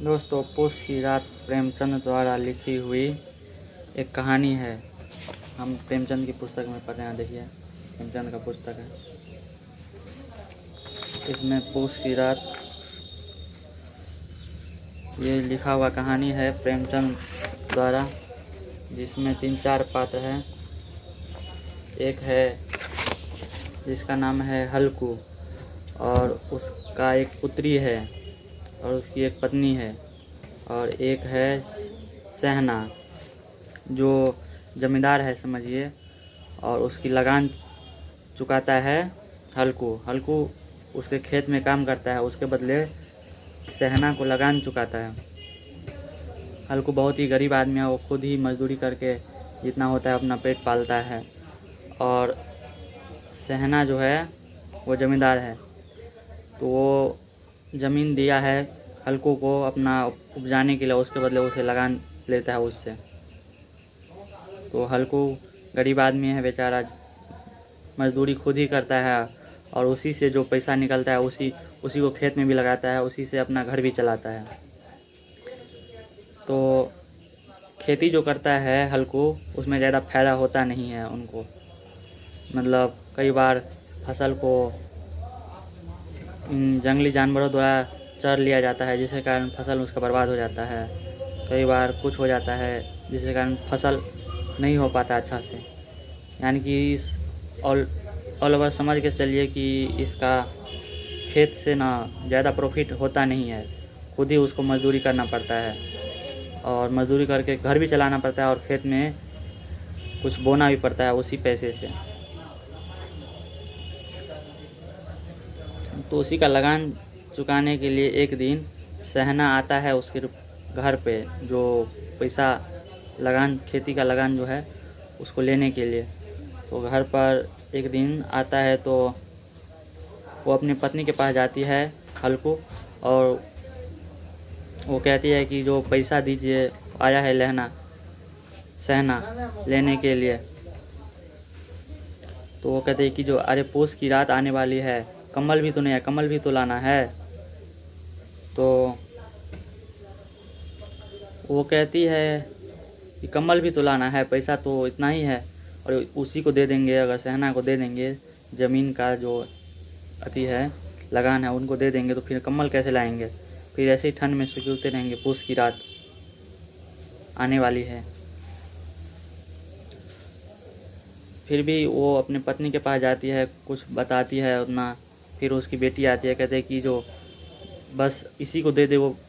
दोस्तों, पूस की रात प्रेमचंद द्वारा लिखी हुई एक कहानी है। हम प्रेमचंद की पुस्तक में पढ़ रहे हैं। देखिए, प्रेमचंद का पुस्तक है। इसमें पूस की रात ये लिखा हुआ कहानी है प्रेमचंद द्वारा, जिसमें 3-4 पात्र हैं। एक है जिसका नाम है हल्कू, और उसका एक पुत्री है और उसकी एक पत्नी है। और एक है सहना, जो जमींदार है समझिए, और उसकी लगान चुकाता है हल्कू उसके खेत में काम करता है, उसके बदले सहना को लगान चुकाता है। हल्कू बहुत ही गरीब आदमी है, वो खुद ही मजदूरी करके जितना होता है अपना पेट पालता है। और सहना जो है वो ज़मींदार है, तो वो ज़मीन दिया है हल्कू को अपना उपजाने के लिए, उसके बदले उसे लगान लेता है उससे। तो हल्कू गरीब आदमी है बेचारा, मजदूरी खुद ही करता है और उसी से जो पैसा निकलता है उसी को खेत में भी लगाता है, उसी से अपना घर भी चलाता है। तो खेती जो करता है हल्कू, उसमें ज़्यादा फ़ायदा होता नहीं है उनको। मतलब कई बार फसल को जंगली जानवरों द्वारा चर लिया जाता है, जिसके कारण फसल उसका बर्बाद हो जाता है। कई बार कुछ हो जाता है जिसके कारण फसल नहीं हो पाता अच्छा से। यानी कि इस ऑल ओवर समझ के चलिए कि इसका खेत से ना ज़्यादा प्रॉफिट होता नहीं है। खुद ही उसको मजदूरी करना पड़ता है और मजदूरी करके घर भी चलाना पड़ता है और खेत में कुछ बोना भी पड़ता है उसी पैसे से। तो उसी का लगान चुकाने के लिए एक दिन सहना आता है उसके घर पे, जो पैसा लगान, खेती का लगान जो है उसको लेने के लिए। तो घर पर एक दिन आता है तो वो अपनी पत्नी के पास जाती है हल्कू, और वो कहती है कि जो पैसा दीजिए, आया है सहना लेने के लिए। तो वो कहते हैं कि जो अरे पूस की रात आने वाली है, कम्बल भी तो नहीं है, कम्बल भी तो लाना है। तो वो कहती है कि कम्बल भी तो लाना है, पैसा तो इतना ही है और उसी को दे देंगे, अगर सहना को दे देंगे ज़मीन का जो अति है लगान है उनको दे देंगे तो फिर कम्बल कैसे लाएंगे। फिर ऐसे ही ठंड में सिकुड़ते रहेंगे, पूस की रात आने वाली है। फिर भी वो अपने पत्नी के पास जाती है, कुछ बताती है उतना। फिर उसकी बेटी आती है, कहते हैं कि जो बस इसी को दे दे, वो